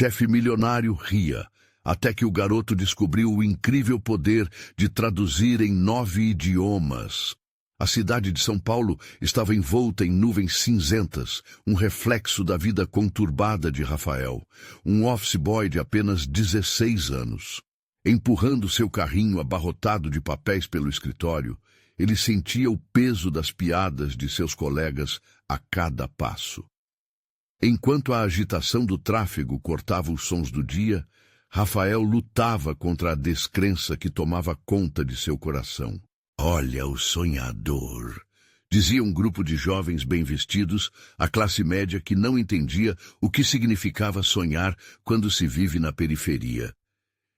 chefe milionário ria, até que o garoto descobriu o incrível poder de traduzir em 9 idiomas. A cidade de São Paulo estava envolta em nuvens cinzentas, um reflexo da vida conturbada de Rafael, um office boy de apenas 16 anos. Empurrando seu carrinho abarrotado de papéis pelo escritório, ele sentia o peso das piadas de seus colegas a cada passo. Enquanto a agitação do tráfego cortava os sons do dia, Rafael lutava contra a descrença que tomava conta de seu coração. "Olha o sonhador", dizia um grupo de jovens bem vestidos, a classe média que não entendia o que significava sonhar quando se vive na periferia.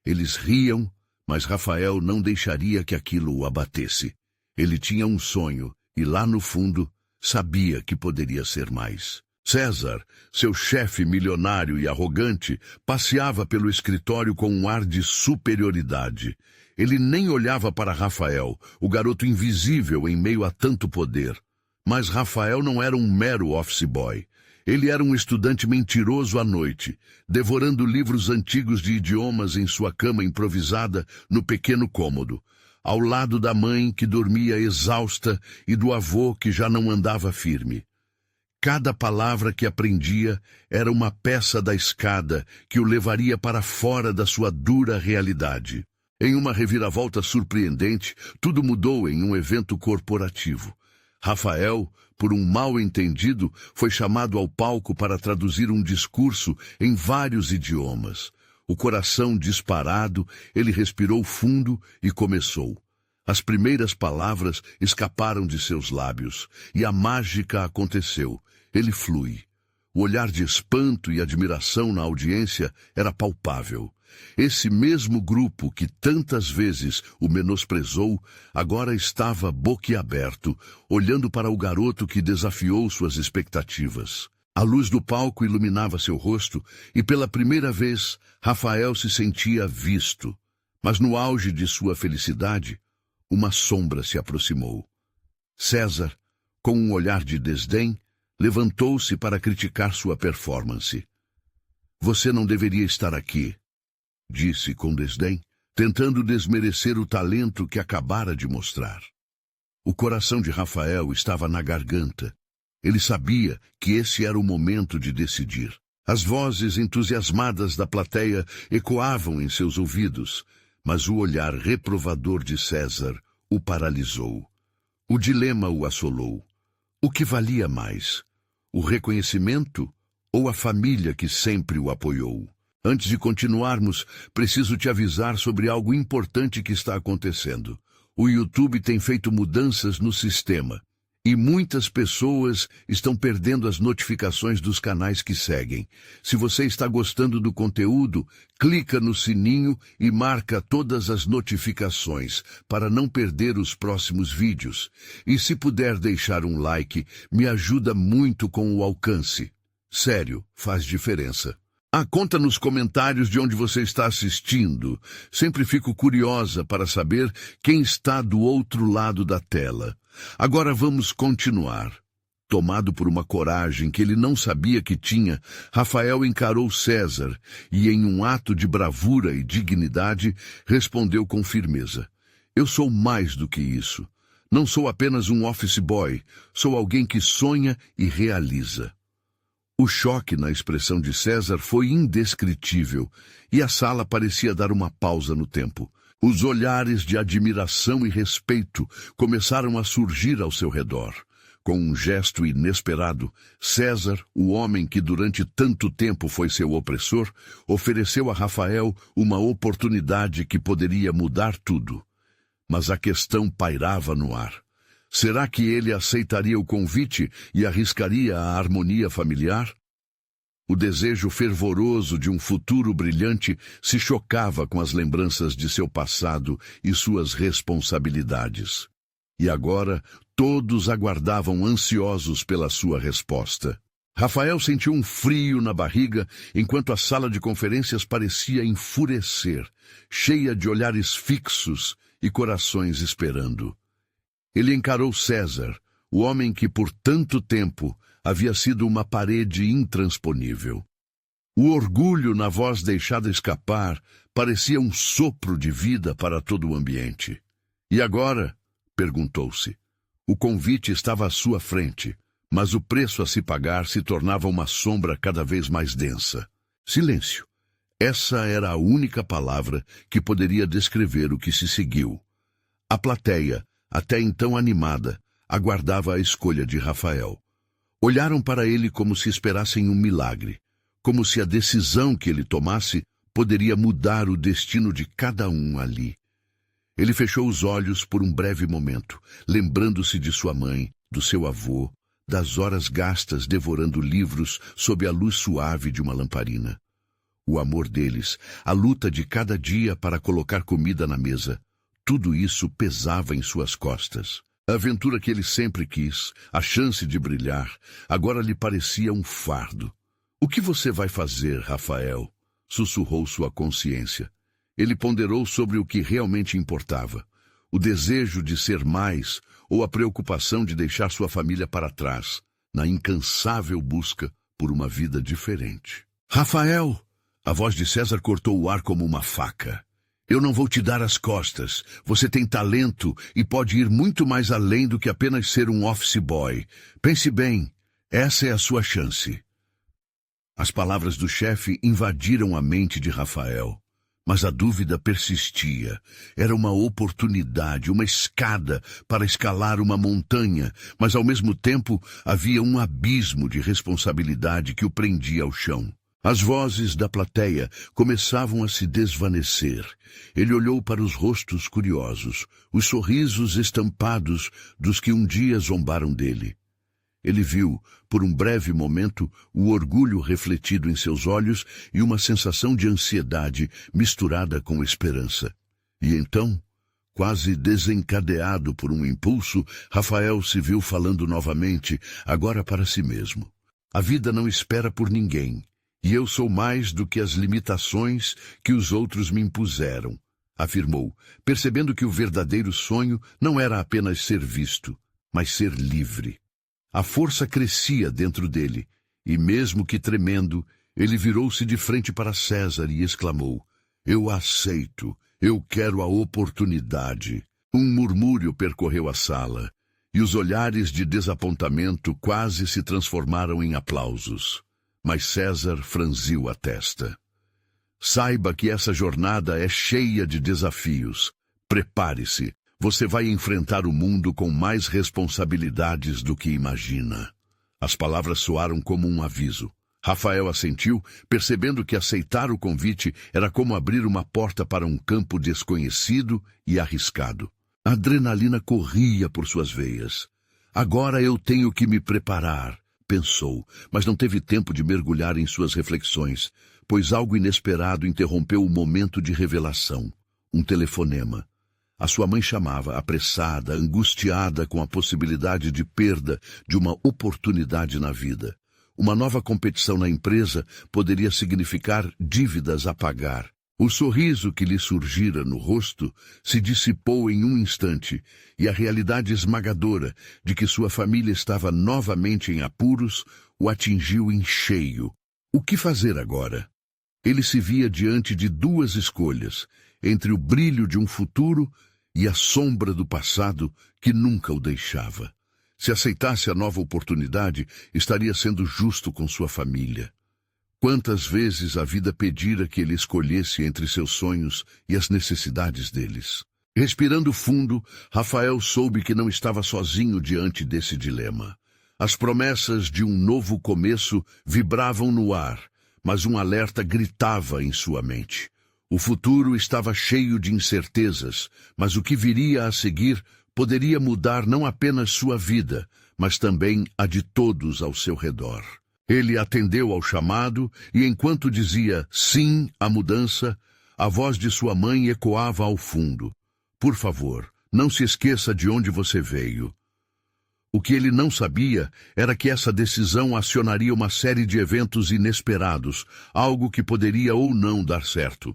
Eles riam, mas Rafael não deixaria que aquilo o abatesse. Ele tinha um sonho e, lá no fundo, sabia que poderia ser mais. César, seu chefe milionário e arrogante, passeava pelo escritório com um ar de superioridade. Ele nem olhava para Rafael, o garoto invisível em meio a tanto poder. Mas Rafael não era um mero office boy. Ele era um estudante mentiroso à noite, devorando livros antigos de idiomas em sua cama improvisada no pequeno cômodo, ao lado da mãe que dormia exausta e do avô que já não andava firme. Cada palavra que aprendia era uma peça da escada que o levaria para fora da sua dura realidade. Em uma reviravolta surpreendente, tudo mudou em um evento corporativo. Rafael, por um mal-entendido, foi chamado ao palco para traduzir um discurso em vários idiomas. O coração disparado, ele respirou fundo e começou. As primeiras palavras escaparam de seus lábios, e a mágica aconteceu. Ele flui. O olhar de espanto e admiração na audiência era palpável. Esse mesmo grupo que tantas vezes o menosprezou, agora estava boquiaberto, olhando para o garoto que desafiou suas expectativas. A luz do palco iluminava seu rosto e, pela primeira vez, Rafael se sentia visto. Mas no auge de sua felicidade, uma sombra se aproximou. César, com um olhar de desdém, levantou-se para criticar sua performance. "Você não deveria estar aqui", disse com desdém, tentando desmerecer o talento que acabara de mostrar. O coração de Rafael estava na garganta. Ele sabia que esse era o momento de decidir. As vozes entusiasmadas da plateia ecoavam em seus ouvidos, mas o olhar reprovador de César o paralisou. O dilema o assolou. O que valia mais? O reconhecimento ou a família que sempre o apoiou? Antes de continuarmos, preciso te avisar sobre algo importante que está acontecendo. O YouTube tem feito mudanças no sistema, e muitas pessoas estão perdendo as notificações dos canais que seguem. Se você está gostando do conteúdo, clica no sininho e marca todas as notificações para não perder os próximos vídeos. E se puder deixar um like, me ajuda muito com o alcance. Sério, faz diferença. Conta nos comentários de onde você está assistindo. Sempre fico curiosa para saber quem está do outro lado da tela. Agora vamos continuar. Tomado por uma coragem que ele não sabia que tinha, Rafael encarou César e, em um ato de bravura e dignidade, respondeu com firmeza: "Eu sou mais do que isso. Não sou apenas um office boy, sou alguém que sonha e realiza." O choque na expressão de César foi indescritível, e a sala parecia dar uma pausa no tempo. Os olhares de admiração e respeito começaram a surgir ao seu redor. Com um gesto inesperado, César, o homem que durante tanto tempo foi seu opressor, ofereceu a Rafael uma oportunidade que poderia mudar tudo. Mas a questão pairava no ar. Será que ele aceitaria o convite e arriscaria a harmonia familiar? O desejo fervoroso de um futuro brilhante se chocava com as lembranças de seu passado e suas responsabilidades. E agora, todos aguardavam ansiosos pela sua resposta. Rafael sentiu um frio na barriga, enquanto a sala de conferências parecia enfurecer, cheia de olhares fixos e corações esperando. Ele encarou César, o homem que por tanto tempo havia sido uma parede intransponível. O orgulho na voz deixada escapar parecia um sopro de vida para todo o ambiente. E agora? Perguntou-se. O convite estava à sua frente, mas o preço a se pagar se tornava uma sombra cada vez mais densa. Silêncio. Essa era a única palavra que poderia descrever o que se seguiu. A plateia, até então animada, aguardava a escolha de Rafael. Olharam para ele como se esperassem um milagre, como se a decisão que ele tomasse poderia mudar o destino de cada um ali. Ele fechou os olhos por um breve momento, lembrando-se de sua mãe, do seu avô, das horas gastas devorando livros sob a luz suave de uma lamparina. O amor deles, a luta de cada dia para colocar comida na mesa, tudo isso pesava em suas costas. A aventura que ele sempre quis, a chance de brilhar, agora lhe parecia um fardo. O que você vai fazer, Rafael? Sussurrou sua consciência. Ele ponderou sobre o que realmente importava. O desejo de ser mais ou a preocupação de deixar sua família para trás, na incansável busca por uma vida diferente. Rafael! A voz de César cortou o ar como uma faca. Eu não vou te dar as costas. Você tem talento e pode ir muito mais além do que apenas ser um office boy. Pense bem, essa é a sua chance. As palavras do chefe invadiram a mente de Rafael. Mas a dúvida persistia. Era uma oportunidade, uma escada para escalar uma montanha, mas ao mesmo tempo havia um abismo de responsabilidade que o prendia ao chão. As vozes da plateia começavam a se desvanecer. Ele olhou para os rostos curiosos, os sorrisos estampados dos que um dia zombaram dele. Ele viu, por um breve momento, o orgulho refletido em seus olhos e uma sensação de ansiedade misturada com esperança. E então, quase desencadeado por um impulso, Rafael se viu falando novamente, agora para si mesmo. A vida não espera por ninguém. E eu sou mais do que as limitações que os outros me impuseram, afirmou, percebendo que o verdadeiro sonho não era apenas ser visto, mas ser livre. A força crescia dentro dele, e mesmo que tremendo, ele virou-se de frente para César e exclamou, eu aceito, eu quero a oportunidade. Um murmúrio percorreu a sala, e os olhares de desapontamento quase se transformaram em aplausos. Mas César franziu a testa. Saiba que essa jornada é cheia de desafios. Prepare-se. Você vai enfrentar o mundo com mais responsabilidades do que imagina. As palavras soaram como um aviso. Rafael assentiu, percebendo que aceitar o convite era como abrir uma porta para um campo desconhecido e arriscado. A adrenalina corria por suas veias. Agora eu tenho que me preparar. Pensou, mas não teve tempo de mergulhar em suas reflexões, pois algo inesperado interrompeu o momento de revelação. Um telefonema. A sua mãe chamava, apressada, angustiada com a possibilidade de perda de uma oportunidade na vida. Uma nova competição na empresa poderia significar dívidas a pagar. O sorriso que lhe surgira no rosto se dissipou em um instante, e a realidade esmagadora de que sua família estava novamente em apuros o atingiu em cheio. O que fazer agora? Ele se via diante de duas escolhas, entre o brilho de um futuro e a sombra do passado que nunca o deixava. Se aceitasse a nova oportunidade, estaria sendo justo com sua família. Quantas vezes a vida pedira que ele escolhesse entre seus sonhos e as necessidades deles. Respirando fundo, Rafael soube que não estava sozinho diante desse dilema. As promessas de um novo começo vibravam no ar, mas um alerta gritava em sua mente. O futuro estava cheio de incertezas, mas o que viria a seguir poderia mudar não apenas sua vida, mas também a de todos ao seu redor. Ele atendeu ao chamado e, enquanto dizia sim à mudança, a voz de sua mãe ecoava ao fundo. Por favor, não se esqueça de onde você veio. O que ele não sabia era que essa decisão acionaria uma série de eventos inesperados, algo que poderia ou não dar certo.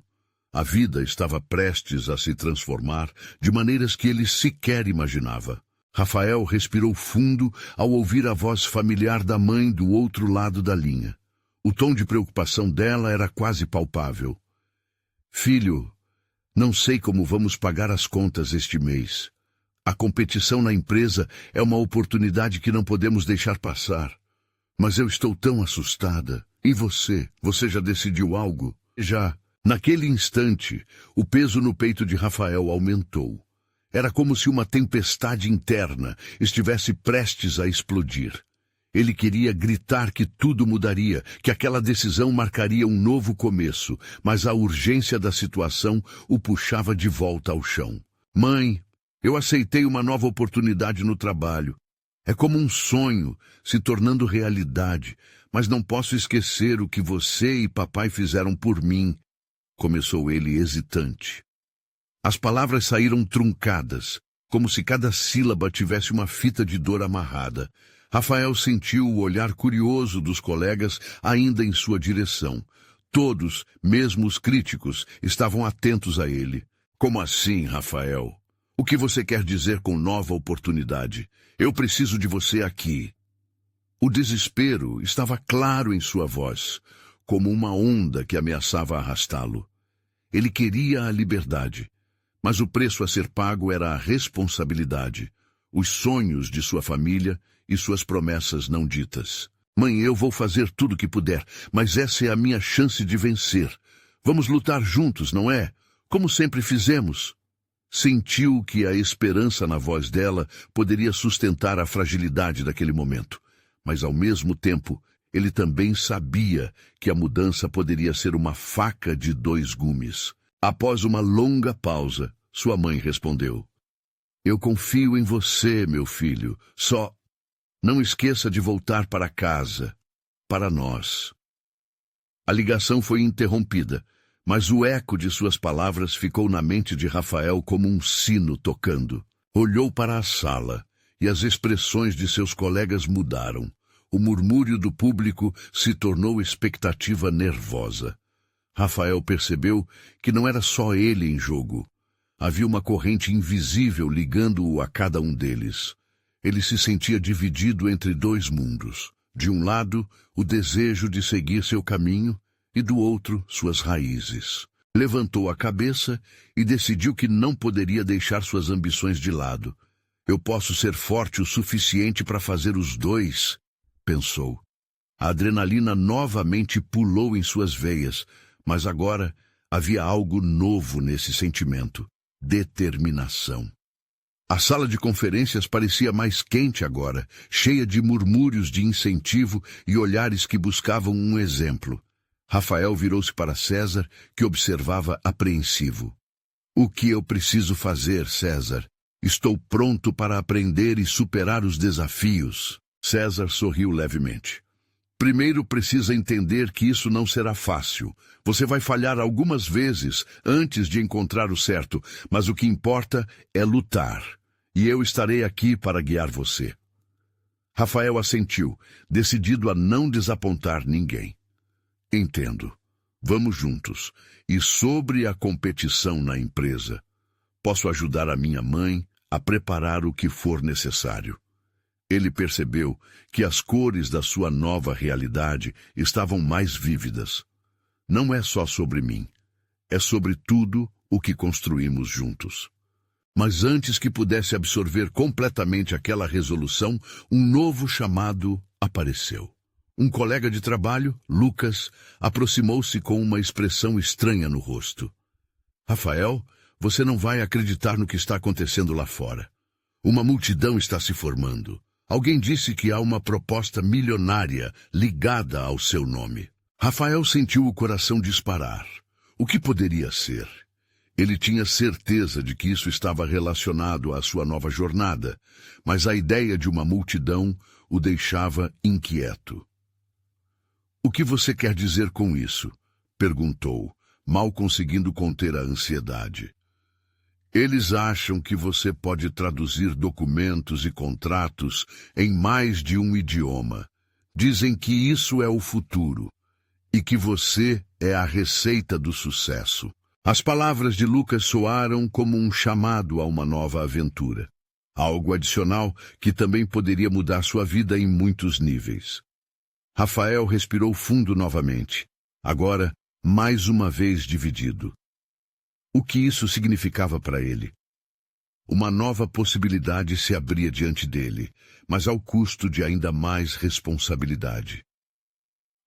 A vida estava prestes a se transformar de maneiras que ele sequer imaginava. Rafael respirou fundo ao ouvir a voz familiar da mãe do outro lado da linha. O tom de preocupação dela era quase palpável. Filho, não sei como vamos pagar as contas este mês. A competição na empresa é uma oportunidade que não podemos deixar passar. Mas eu estou tão assustada. E você? Você já decidiu algo? Já. Naquele instante, o peso no peito de Rafael aumentou. Era como se uma tempestade interna estivesse prestes a explodir. Ele queria gritar que tudo mudaria, que aquela decisão marcaria um novo começo, mas a urgência da situação o puxava de volta ao chão. Mãe, eu aceitei uma nova oportunidade no trabalho. É como um sonho se tornando realidade, mas não posso esquecer o que você e papai fizeram por mim, começou ele hesitante. As palavras saíram truncadas, como se cada sílaba tivesse uma fita de dor amarrada. Rafael sentiu o olhar curioso dos colegas ainda em sua direção. Todos, mesmo os críticos, estavam atentos a ele. Como assim, Rafael? O que você quer dizer com nova oportunidade? Eu preciso de você aqui. O desespero estava claro em sua voz, como uma onda que ameaçava arrastá-lo. Ele queria a liberdade, mas o preço a ser pago era a responsabilidade, os sonhos de sua família e suas promessas não ditas. Mãe, eu vou fazer tudo o que puder, mas essa é a minha chance de vencer. Vamos lutar juntos, não é? Como sempre fizemos. Sentiu que a esperança na voz dela poderia sustentar a fragilidade daquele momento. Mas, ao mesmo tempo, ele também sabia que a mudança poderia ser uma faca de dois gumes. Após uma longa pausa, sua mãe respondeu: Eu confio em você, meu filho. Só não esqueça de voltar para casa, para nós. A ligação foi interrompida, mas o eco de suas palavras ficou na mente de Rafael como um sino tocando. Olhou para a sala, e as expressões de seus colegas mudaram. O murmúrio do público se tornou expectativa nervosa. Rafael percebeu que não era só ele em jogo. Havia uma corrente invisível ligando-o a cada um deles. Ele se sentia dividido entre dois mundos. De um lado, o desejo de seguir seu caminho, e do outro, suas raízes. Levantou a cabeça e decidiu que não poderia deixar suas ambições de lado. Eu posso ser forte o suficiente para fazer os dois, pensou. A adrenalina novamente pulou em suas veias, mas agora havia algo novo nesse sentimento: determinação. A sala de conferências parecia mais quente agora, cheia de murmúrios de incentivo e olhares que buscavam um exemplo. Rafael virou-se para César, que observava apreensivo. O que eu preciso fazer, César? Estou pronto para aprender e superar os desafios. César sorriu levemente. Primeiro precisa entender que isso não será fácil. Você vai falhar algumas vezes antes de encontrar o certo, mas o que importa é lutar. E eu estarei aqui para guiar você. Rafael assentiu, decidido a não desapontar ninguém. Entendo. Vamos juntos. E sobre a competição na empresa, posso ajudar a minha mãe a preparar o que for necessário. Ele percebeu que as cores da sua nova realidade estavam mais vívidas. Não é só sobre mim. É sobre tudo o que construímos juntos. Mas antes que pudesse absorver completamente aquela resolução, um novo chamado apareceu. Um colega de trabalho, Lucas, aproximou-se com uma expressão estranha no rosto. Rafael, você não vai acreditar no que está acontecendo lá fora. Uma multidão está se formando. Alguém disse que há uma proposta milionária ligada ao seu nome. Rafael sentiu o coração disparar. O que poderia ser? Ele tinha certeza de que isso estava relacionado à sua nova jornada, mas a ideia de uma multidão o deixava inquieto. O que você quer dizer com isso? Perguntou, mal conseguindo conter a ansiedade. Eles acham que você pode traduzir documentos e contratos em mais de um idioma. Dizem que isso é o futuro e que você é a receita do sucesso. As palavras de Lucas soaram como um chamado a uma nova aventura. Algo adicional que também poderia mudar sua vida em muitos níveis. Rafael respirou fundo novamente, agora mais uma vez dividido. O que isso significava para ele? Uma nova possibilidade se abria diante dele, mas ao custo de ainda mais responsabilidade.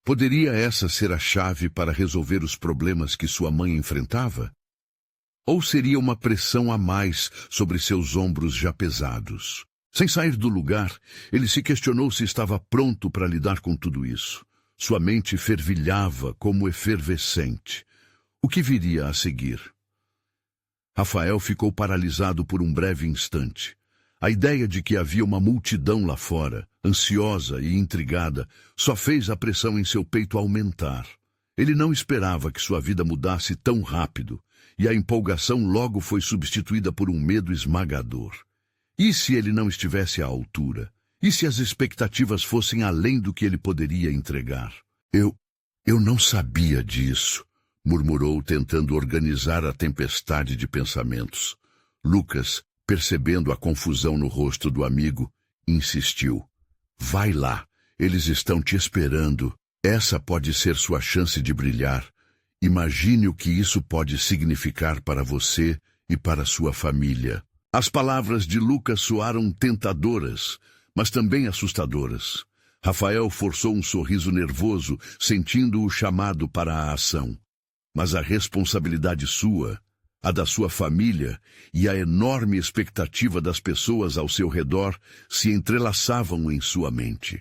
Poderia essa ser a chave para resolver os problemas que sua mãe enfrentava? Ou seria uma pressão a mais sobre seus ombros já pesados? Sem sair do lugar, ele se questionou se estava pronto para lidar com tudo isso. Sua mente fervilhava como efervescente. O que viria a seguir? Rafael ficou paralisado por um breve instante. A ideia de que havia uma multidão lá fora, ansiosa e intrigada, só fez a pressão em seu peito aumentar. Ele não esperava que sua vida mudasse tão rápido, e a empolgação logo foi substituída por um medo esmagador. E se ele não estivesse à altura? E se as expectativas fossem além do que ele poderia entregar? Eu não sabia disso, murmurou, tentando organizar a tempestade de pensamentos. Lucas, percebendo a confusão no rosto do amigo, insistiu. Vai lá, eles estão te esperando. Essa pode ser sua chance de brilhar. Imagine o que isso pode significar para você e para sua família. As palavras de Lucas soaram tentadoras, mas também assustadoras. Rafael forçou um sorriso nervoso, sentindo o chamado para a ação. Mas a responsabilidade sua, a da sua família e a enorme expectativa das pessoas ao seu redor se entrelaçavam em sua mente.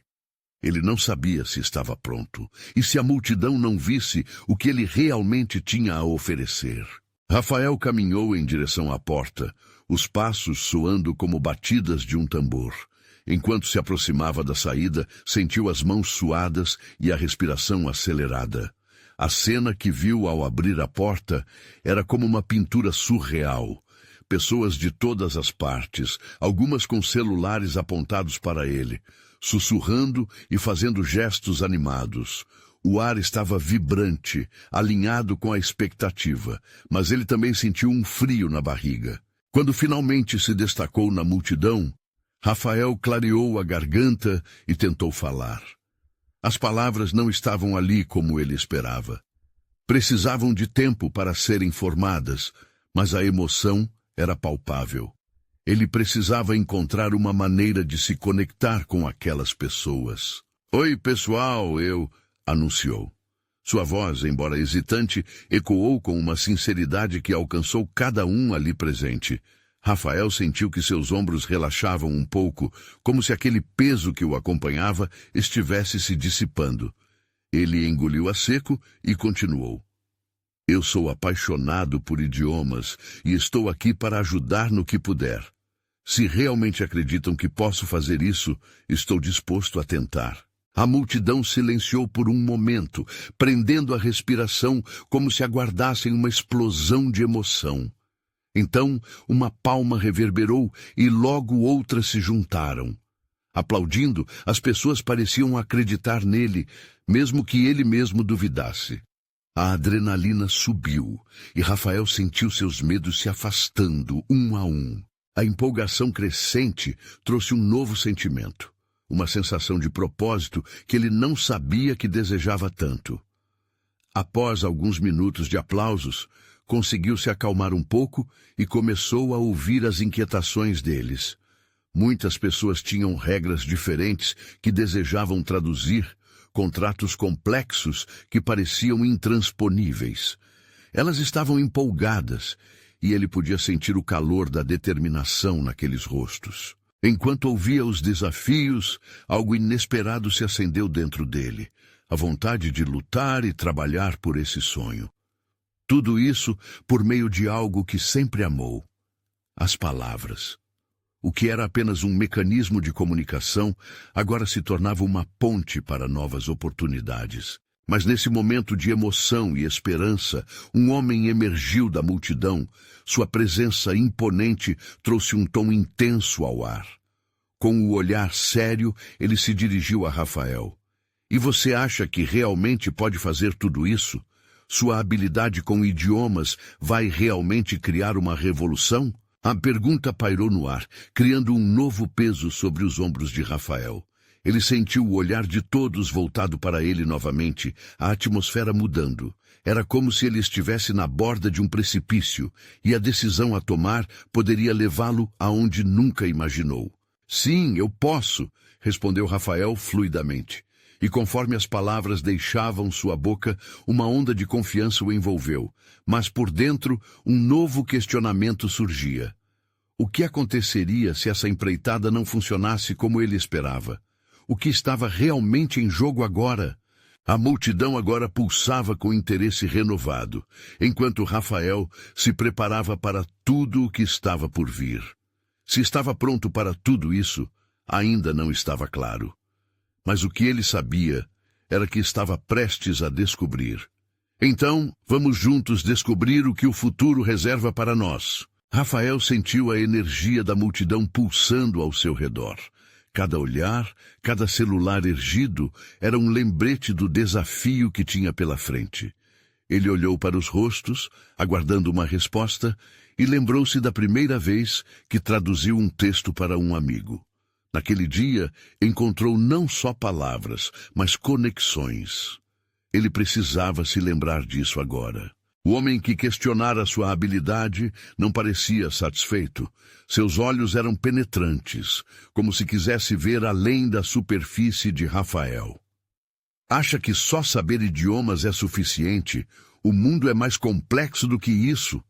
Ele não sabia se estava pronto, e se a multidão não visse o que ele realmente tinha a oferecer. Rafael caminhou em direção à porta, os passos soando como batidas de um tambor. Enquanto se aproximava da saída, sentiu as mãos suadas e a respiração acelerada. A cena que viu ao abrir a porta era como uma pintura surreal. Pessoas de todas as partes, algumas com celulares apontados para ele, sussurrando e fazendo gestos animados. O ar estava vibrante, alinhado com a expectativa, mas ele também sentiu um frio na barriga. Quando finalmente se destacou na multidão, Rafael clareou a garganta e tentou falar. As palavras não estavam ali como ele esperava. Precisavam de tempo para serem formadas, mas a emoção era palpável. Ele precisava encontrar uma maneira de se conectar com aquelas pessoas. Oi, pessoal, anunciou. Sua voz, embora hesitante, ecoou com uma sinceridade que alcançou cada um ali presente. Rafael sentiu que seus ombros relaxavam um pouco, como se aquele peso que o acompanhava estivesse se dissipando. Ele engoliu a seco e continuou. Eu sou apaixonado por idiomas e estou aqui para ajudar no que puder. Se realmente acreditam que posso fazer isso, estou disposto a tentar. A multidão silenciou por um momento, prendendo a respiração como se aguardassem uma explosão de emoção. Então, uma palma reverberou e logo outras se juntaram. Aplaudindo, as pessoas pareciam acreditar nele, mesmo que ele mesmo duvidasse. A adrenalina subiu, e Rafael sentiu seus medos se afastando, um a um. A empolgação crescente trouxe um novo sentimento, uma sensação de propósito que ele não sabia que desejava tanto. Após alguns minutos de aplausos, conseguiu se acalmar um pouco e começou a ouvir as inquietações deles. Muitas pessoas tinham regras diferentes que desejavam traduzir, contratos complexos que pareciam intransponíveis. Elas estavam empolgadas, e ele podia sentir o calor da determinação naqueles rostos. Enquanto ouvia os desafios, algo inesperado se acendeu dentro dele, a vontade de lutar e trabalhar por esse sonho. Tudo isso por meio de algo que sempre amou: as palavras. O que era apenas um mecanismo de comunicação, agora se tornava uma ponte para novas oportunidades. Mas nesse momento de emoção e esperança, um homem emergiu da multidão. Sua presença imponente trouxe um tom intenso ao ar. Com o olhar sério, ele se dirigiu a Rafael. E você acha que realmente pode fazer tudo isso? Sua habilidade com idiomas vai realmente criar uma revolução? A pergunta pairou no ar, criando um novo peso sobre os ombros de Rafael. Ele sentiu o olhar de todos voltado para ele novamente, a atmosfera mudando. Era como se ele estivesse na borda de um precipício, e a decisão a tomar poderia levá-lo aonde nunca imaginou. Sim, eu posso, respondeu Rafael fluidamente. E conforme as palavras deixavam sua boca, uma onda de confiança o envolveu. Mas por dentro, um novo questionamento surgia. O que aconteceria se essa empreitada não funcionasse como ele esperava? O que estava realmente em jogo agora? A multidão agora pulsava com interesse renovado, enquanto Rafael se preparava para tudo o que estava por vir. Se estava pronto para tudo isso, ainda não estava claro. Mas o que ele sabia era que estava prestes a descobrir. Então, vamos juntos descobrir o que o futuro reserva para nós. Rafael sentiu a energia da multidão pulsando ao seu redor. Cada olhar, cada celular erguido era um lembrete do desafio que tinha pela frente. Ele olhou para os rostos, aguardando uma resposta, e lembrou-se da primeira vez que traduziu um texto para um amigo. Naquele dia, encontrou não só palavras, mas conexões. Ele precisava se lembrar disso agora. O homem que questionara sua habilidade não parecia satisfeito. Seus olhos eram penetrantes, como se quisesse ver além da superfície de Rafael. Acha que só saber idiomas é suficiente? O mundo é mais complexo do que isso.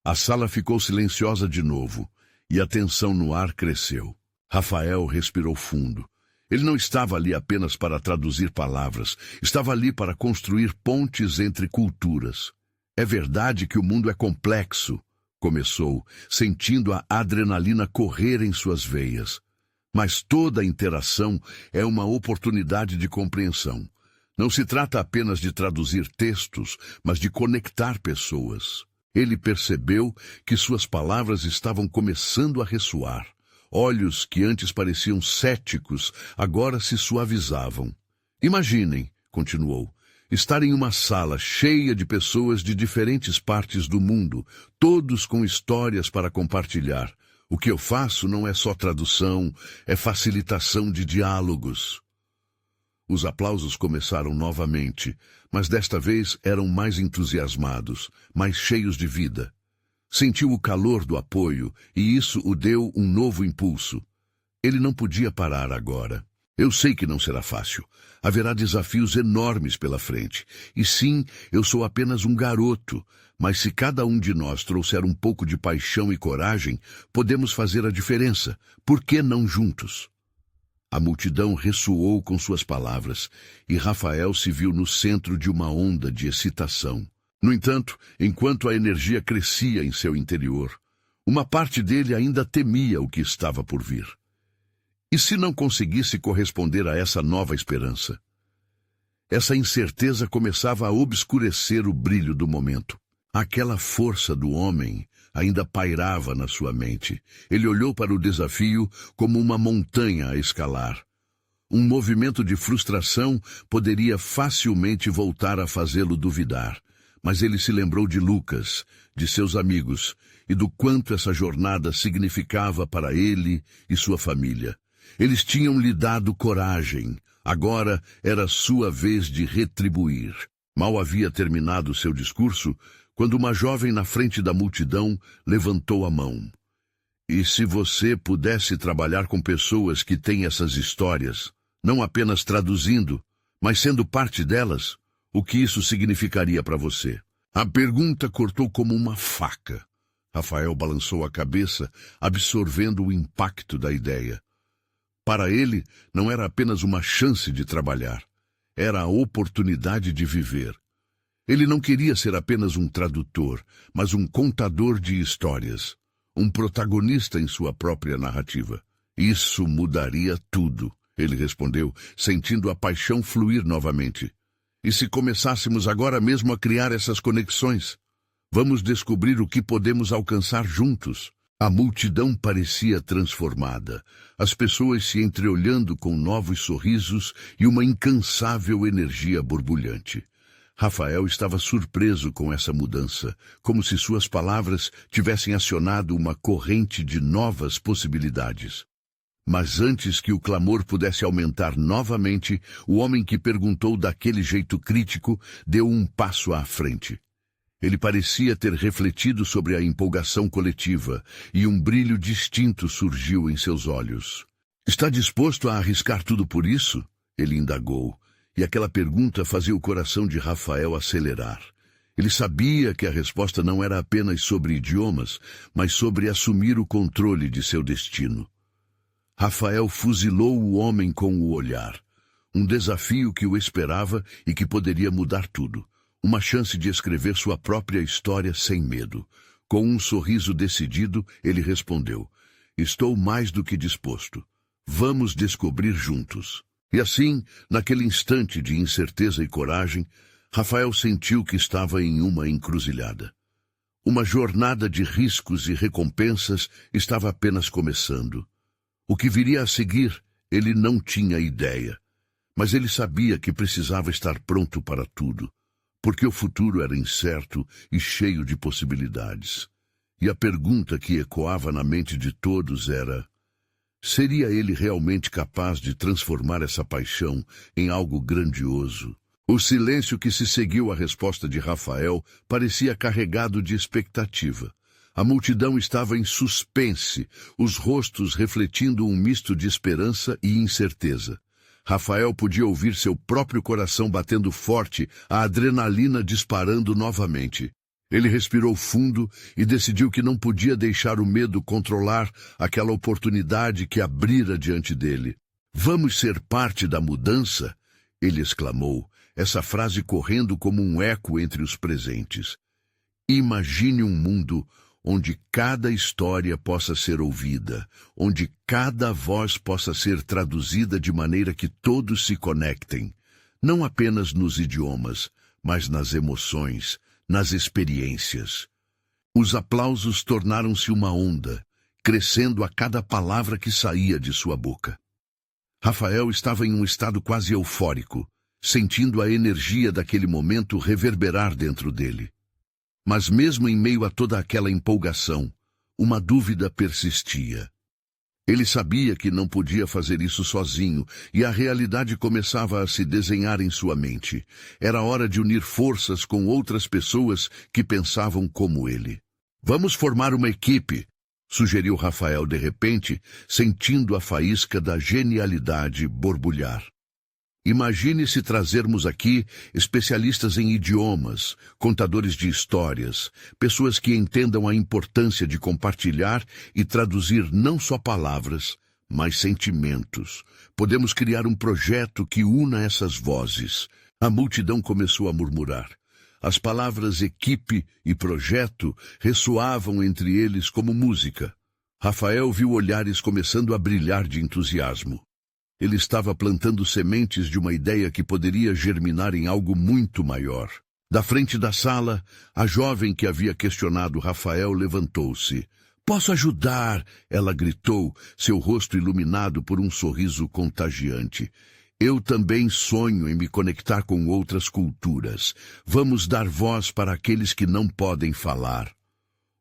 A sala ficou silenciosa de novo, e a tensão no ar cresceu. Rafael respirou fundo. Ele não estava ali apenas para traduzir palavras, estava ali para construir pontes entre culturas. É verdade que o mundo é complexo, começou, sentindo a adrenalina correr em suas veias. Mas toda interação é uma oportunidade de compreensão. Não se trata apenas de traduzir textos, mas de conectar pessoas. Ele percebeu que suas palavras estavam começando a ressoar. Olhos que antes pareciam céticos, agora se suavizavam. Imaginem, continuou, estar em uma sala cheia de pessoas de diferentes partes do mundo, todos com histórias para compartilhar. O que eu faço não é só tradução, é facilitação de diálogos. Os aplausos começaram novamente, mas desta vez eram mais entusiasmados, mais cheios de vida. Sentiu o calor do apoio, e isso o deu um novo impulso. Ele não podia parar agora. Eu sei que não será fácil. Haverá desafios enormes pela frente. E sim, eu sou apenas um garoto, mas se cada um de nós trouxer um pouco de paixão e coragem, podemos fazer a diferença. Por que não juntos? A multidão ressoou com suas palavras, e Rafael se viu no centro de uma onda de excitação. No entanto, enquanto a energia crescia em seu interior, uma parte dele ainda temia o que estava por vir. E se não conseguisse corresponder a essa nova esperança? Essa incerteza começava a obscurecer o brilho do momento. Aquela força do homem ainda pairava na sua mente. Ele olhou para o desafio como uma montanha a escalar. Um movimento de frustração poderia facilmente voltar a fazê-lo duvidar. Mas ele se lembrou de Lucas, de seus amigos, e do quanto essa jornada significava para ele e sua família. Eles tinham lhe dado coragem. Agora era sua vez de retribuir. Mal havia terminado seu discurso, quando uma jovem na frente da multidão levantou a mão. E se você pudesse trabalhar com pessoas que têm essas histórias, não apenas traduzindo, mas sendo parte delas, o que isso significaria para você? A pergunta cortou como uma faca. Rafael balançou a cabeça, absorvendo o impacto da ideia. Para ele, não era apenas uma chance de trabalhar. Era a oportunidade de viver. Ele não queria ser apenas um tradutor, mas um contador de histórias. Um protagonista em sua própria narrativa. Isso mudaria tudo, ele respondeu, sentindo a paixão fluir novamente. E se começássemos agora mesmo a criar essas conexões? Vamos descobrir o que podemos alcançar juntos. A multidão parecia transformada, as pessoas se entreolhando com novos sorrisos e uma incansável energia borbulhante. Rafael estava surpreso com essa mudança, como se suas palavras tivessem acionado uma corrente de novas possibilidades. Mas antes que o clamor pudesse aumentar novamente, o homem que perguntou daquele jeito crítico deu um passo à frente. Ele parecia ter refletido sobre a empolgação coletiva, e um brilho distinto surgiu em seus olhos. "Está disposto a arriscar tudo por isso?" ele indagou, e aquela pergunta fazia o coração de Rafael acelerar. Ele sabia que a resposta não era apenas sobre idiomas, mas sobre assumir o controle de seu destino. Rafael fuzilou o homem com o olhar. Um desafio que o esperava e que poderia mudar tudo. Uma chance de escrever sua própria história sem medo. Com um sorriso decidido, ele respondeu: "Estou mais do que disposto. Vamos descobrir juntos." E assim, naquele instante de incerteza e coragem, Rafael sentiu que estava em uma encruzilhada. Uma jornada de riscos e recompensas estava apenas começando. O que viria a seguir, ele não tinha ideia. Mas ele sabia que precisava estar pronto para tudo, porque o futuro era incerto e cheio de possibilidades. E a pergunta que ecoava na mente de todos era: seria ele realmente capaz de transformar essa paixão em algo grandioso? O silêncio que se seguiu à resposta de Rafael parecia carregado de expectativa. A multidão estava em suspense, os rostos refletindo um misto de esperança e incerteza. Rafael podia ouvir seu próprio coração batendo forte, a adrenalina disparando novamente. Ele respirou fundo e decidiu que não podia deixar o medo controlar aquela oportunidade que abrira diante dele. "Vamos ser parte da mudança?" ele exclamou, essa frase correndo como um eco entre os presentes. Imagine um mundo onde cada história possa ser ouvida, onde cada voz possa ser traduzida de maneira que todos se conectem, não apenas nos idiomas, mas nas emoções, nas experiências. Os aplausos tornaram-se uma onda, crescendo a cada palavra que saía de sua boca. Rafael estava em um estado quase eufórico, sentindo a energia daquele momento reverberar dentro dele. Mas mesmo em meio a toda aquela empolgação, uma dúvida persistia. Ele sabia que não podia fazer isso sozinho, e a realidade começava a se desenhar em sua mente. Era hora de unir forças com outras pessoas que pensavam como ele. "Vamos formar uma equipe", sugeriu Rafael de repente, sentindo a faísca da genialidade borbulhar. "Imagine se trazermos aqui especialistas em idiomas, contadores de histórias, pessoas que entendam a importância de compartilhar e traduzir não só palavras, mas sentimentos. Podemos criar um projeto que una essas vozes." A multidão começou a murmurar. As palavras equipe e projeto ressoavam entre eles como música. Rafael viu olhares começando a brilhar de entusiasmo. Ele estava plantando sementes de uma ideia que poderia germinar em algo muito maior. Da frente da sala, a jovem que havia questionado Rafael levantou-se. "Posso ajudar?" ela gritou, seu rosto iluminado por um sorriso contagiante. "Eu também sonho em me conectar com outras culturas. Vamos dar voz para aqueles que não podem falar."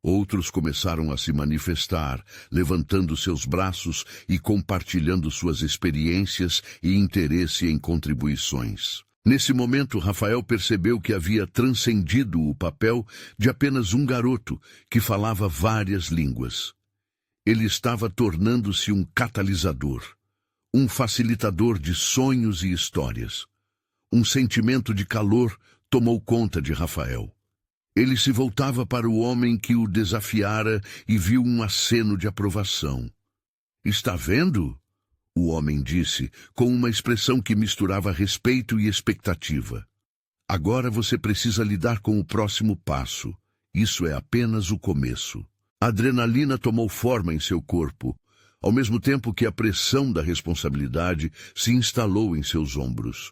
Outros começaram a se manifestar, levantando seus braços e compartilhando suas experiências e interesse em contribuições. Nesse momento, Rafael percebeu que havia transcendido o papel de apenas um garoto que falava várias línguas. Ele estava tornando-se um catalisador, um facilitador de sonhos e histórias. Um sentimento de calor tomou conta de Rafael. Ele se voltava para o homem que o desafiara e viu um aceno de aprovação. "Está vendo?" o homem disse, com uma expressão que misturava respeito e expectativa. "Agora você precisa lidar com o próximo passo. Isso é apenas o começo." A adrenalina tomou forma em seu corpo, ao mesmo tempo que a pressão da responsabilidade se instalou em seus ombros.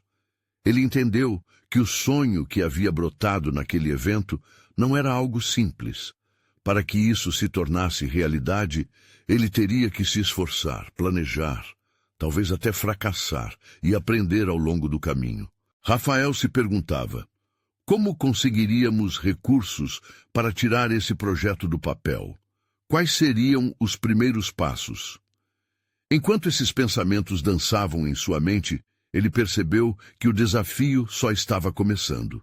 Ele entendeu que o sonho que havia brotado naquele evento não era algo simples. Para que isso se tornasse realidade, ele teria que se esforçar, planejar, talvez até fracassar e aprender ao longo do caminho. Rafael se perguntava: como conseguiríamos recursos para tirar esse projeto do papel? Quais seriam os primeiros passos? Enquanto esses pensamentos dançavam em sua mente, ele percebeu que o desafio só estava começando.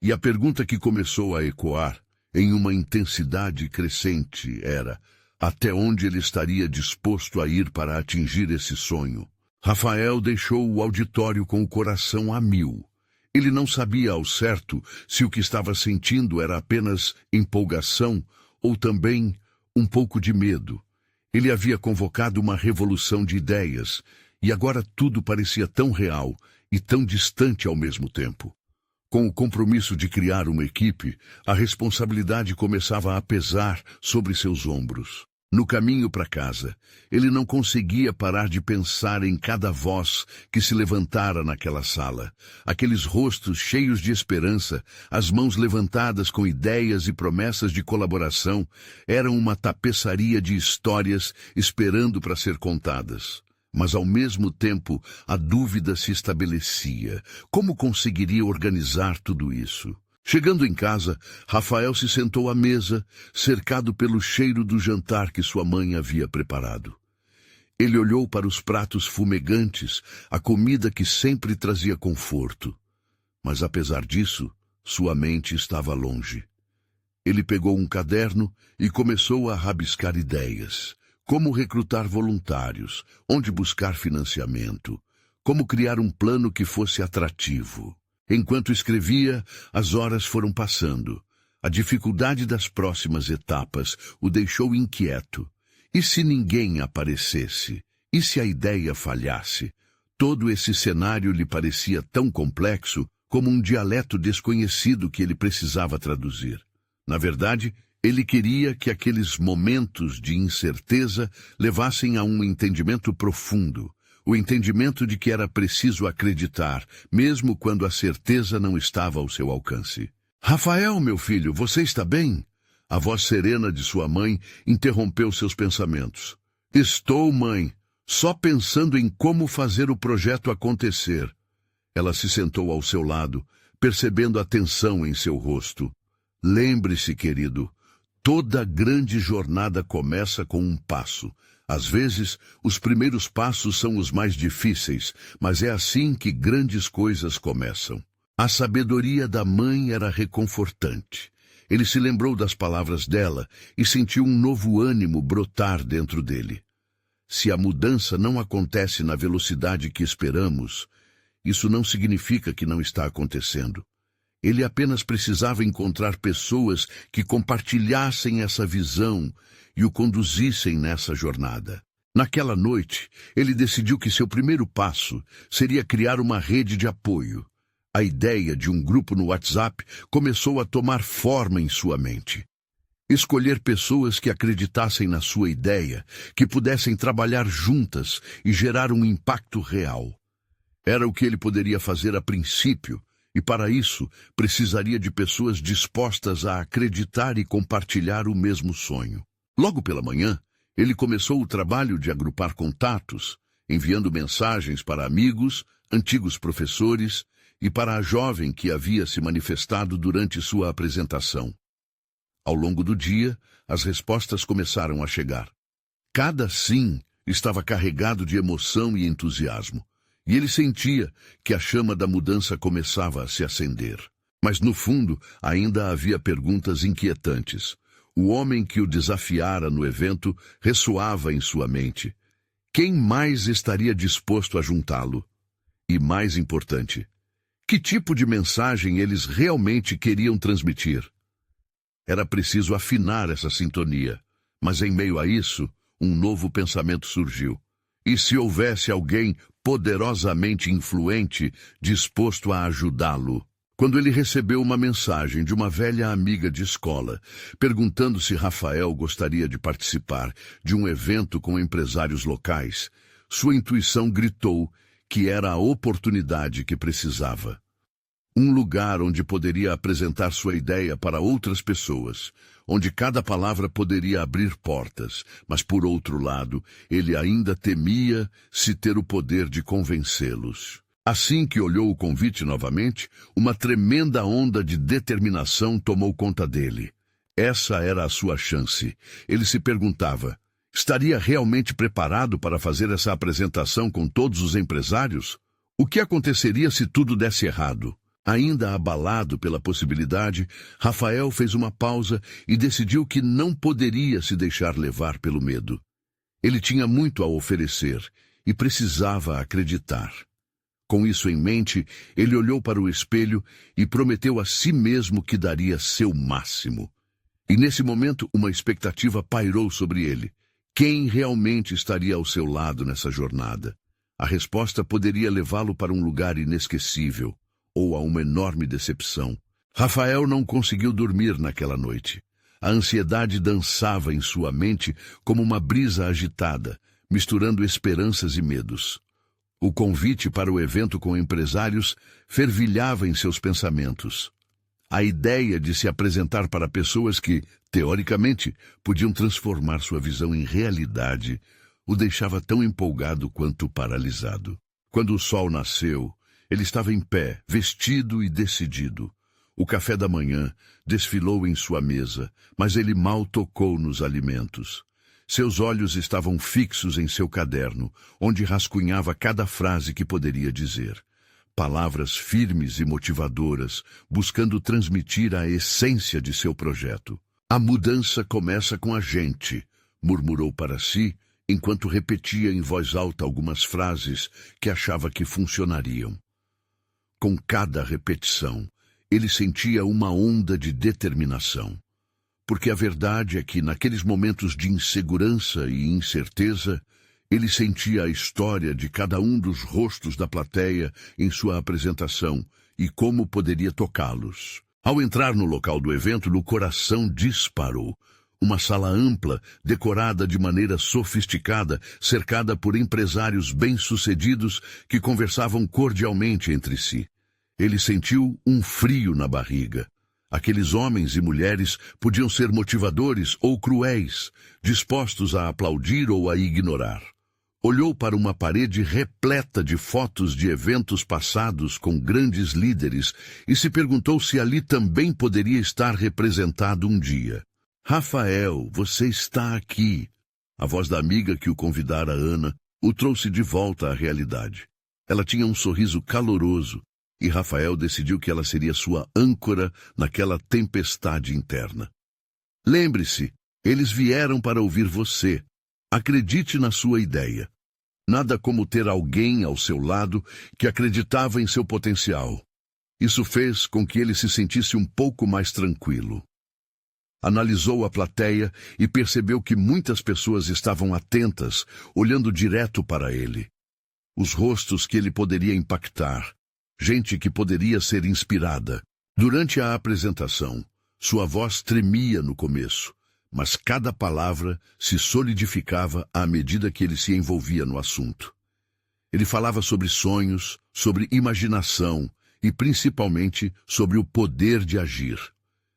E a pergunta que começou a ecoar, em uma intensidade crescente, era: até onde ele estaria disposto a ir para atingir esse sonho? Rafael deixou o auditório com o coração a mil. Ele não sabia ao certo se o que estava sentindo era apenas empolgação ou também um pouco de medo. Ele havia convocado uma revolução de ideias, e agora tudo parecia tão real e tão distante ao mesmo tempo. Com o compromisso de criar uma equipe, a responsabilidade começava a pesar sobre seus ombros. No caminho para casa, ele não conseguia parar de pensar em cada voz que se levantara naquela sala. Aqueles rostos cheios de esperança, as mãos levantadas com ideias e promessas de colaboração, eram uma tapeçaria de histórias esperando para ser contadas. Mas, ao mesmo tempo, a dúvida se estabelecia. Como conseguiria organizar tudo isso? Chegando em casa, Rafael se sentou à mesa, cercado pelo cheiro do jantar que sua mãe havia preparado. Ele olhou para os pratos fumegantes, a comida que sempre trazia conforto. Mas, apesar disso, sua mente estava longe. Ele pegou um caderno e começou a rabiscar ideias. Como recrutar voluntários, onde buscar financiamento, como criar um plano que fosse atrativo. Enquanto escrevia, as horas foram passando. A dificuldade das próximas etapas o deixou inquieto. E se ninguém aparecesse? E se a ideia falhasse? Todo esse cenário lhe parecia tão complexo como um dialeto desconhecido que ele precisava traduzir. Na verdade, ele queria que aqueles momentos de incerteza levassem a um entendimento profundo. O entendimento de que era preciso acreditar, mesmo quando a certeza não estava ao seu alcance. Rafael, meu filho, você está bem? A voz serena de sua mãe interrompeu seus pensamentos. Estou, mãe, só pensando em como fazer o projeto acontecer. Ela se sentou ao seu lado, percebendo a tensão em seu rosto. Lembre-se, querido, toda grande jornada começa com um passo. Às vezes, os primeiros passos são os mais difíceis, mas é assim que grandes coisas começam. A sabedoria da mãe era reconfortante. Ele se lembrou das palavras dela e sentiu um novo ânimo brotar dentro dele. Se a mudança não acontece na velocidade que esperamos, isso não significa que não está acontecendo. Ele apenas precisava encontrar pessoas que compartilhassem essa visão e o conduzissem nessa jornada. Naquela noite, ele decidiu que seu primeiro passo seria criar uma rede de apoio. A ideia de um grupo no WhatsApp começou a tomar forma em sua mente. Escolher pessoas que acreditassem na sua ideia, que pudessem trabalhar juntas e gerar um impacto real. Era o que ele poderia fazer a princípio, e para isso precisaria de pessoas dispostas a acreditar e compartilhar o mesmo sonho. Logo pela manhã, ele começou o trabalho de agrupar contatos, enviando mensagens para amigos, antigos professores e para a jovem que havia se manifestado durante sua apresentação. Ao longo do dia, as respostas começaram a chegar. Cada sim estava carregado de emoção e entusiasmo, e ele sentia que a chama da mudança começava a se acender. Mas no fundo, ainda havia perguntas inquietantes. O homem que o desafiara no evento ressoava em sua mente. Quem mais estaria disposto a juntá-lo? E mais importante, que tipo de mensagem eles realmente queriam transmitir? Era preciso afinar essa sintonia, mas em meio a isso, um novo pensamento surgiu. E se houvesse alguém poderosamente influente disposto a ajudá-lo? Quando ele recebeu uma mensagem de uma velha amiga de escola, perguntando se Rafael gostaria de participar de um evento com empresários locais, sua intuição gritou que era a oportunidade que precisava. Um lugar onde poderia apresentar sua ideia para outras pessoas, onde cada palavra poderia abrir portas, mas, por outro lado, ele ainda temia se ter o poder de convencê-los. Assim que olhou o convite novamente, uma tremenda onda de determinação tomou conta dele. Essa era a sua chance. Ele se perguntava, Estaria realmente preparado para fazer essa apresentação com todos os empresários? O que aconteceria se tudo desse errado? Ainda abalado pela possibilidade, Rafael fez uma pausa e decidiu que não poderia se deixar levar pelo medo. Ele tinha muito a oferecer e precisava acreditar. Com isso em mente, ele olhou para o espelho e prometeu a si mesmo que daria seu máximo. E nesse momento, uma expectativa pairou sobre ele. Quem realmente estaria ao seu lado nessa jornada? A resposta poderia levá-lo para um lugar inesquecível, ou a uma enorme decepção. Rafael não conseguiu dormir naquela noite. A ansiedade dançava em sua mente como uma brisa agitada, misturando esperanças e medos. O convite para o evento com empresários fervilhava em seus pensamentos. A ideia de se apresentar para pessoas que, teoricamente, podiam transformar sua visão em realidade, o deixava tão empolgado quanto paralisado. Quando o sol nasceu, ele estava em pé, vestido e decidido. O café da manhã desfilou em sua mesa, mas ele mal tocou nos alimentos. Seus olhos estavam fixos em seu caderno, onde rascunhava cada frase que poderia dizer. Palavras firmes e motivadoras, buscando transmitir a essência de seu projeto. A mudança começa com a gente, murmurou para si, enquanto repetia em voz alta algumas frases que achava que funcionariam. Com cada repetição, ele sentia uma onda de determinação. Porque a verdade é que, naqueles momentos de insegurança e incerteza, ele sentia a história de cada um dos rostos da plateia em sua apresentação e como poderia tocá-los. Ao entrar no local do evento, o coração disparou. Uma sala ampla, decorada de maneira sofisticada, cercada por empresários bem-sucedidos que conversavam cordialmente entre si. Ele sentiu um frio na barriga. Aqueles homens e mulheres podiam ser motivadores ou cruéis, dispostos a aplaudir ou a ignorar. Olhou para uma parede repleta de fotos de eventos passados com grandes líderes e se perguntou se ali também poderia estar representado um dia. Rafael, você está aqui. A voz da amiga que o convidara, Ana, o trouxe de volta à realidade. Ela tinha um sorriso caloroso e Rafael decidiu que ela seria sua âncora naquela tempestade interna. Lembre-se, eles vieram para ouvir você. Acredite na sua ideia. Nada como ter alguém ao seu lado que acreditava em seu potencial. Isso fez com que ele se sentisse um pouco mais tranquilo. Analisou a plateia e percebeu que muitas pessoas estavam atentas, olhando direto para ele. Os rostos que ele poderia impactar, gente que poderia ser inspirada. Durante a apresentação, sua voz tremia no começo, mas cada palavra se solidificava à medida que ele se envolvia no assunto. Ele falava sobre sonhos, sobre imaginação e, principalmente, sobre o poder de agir.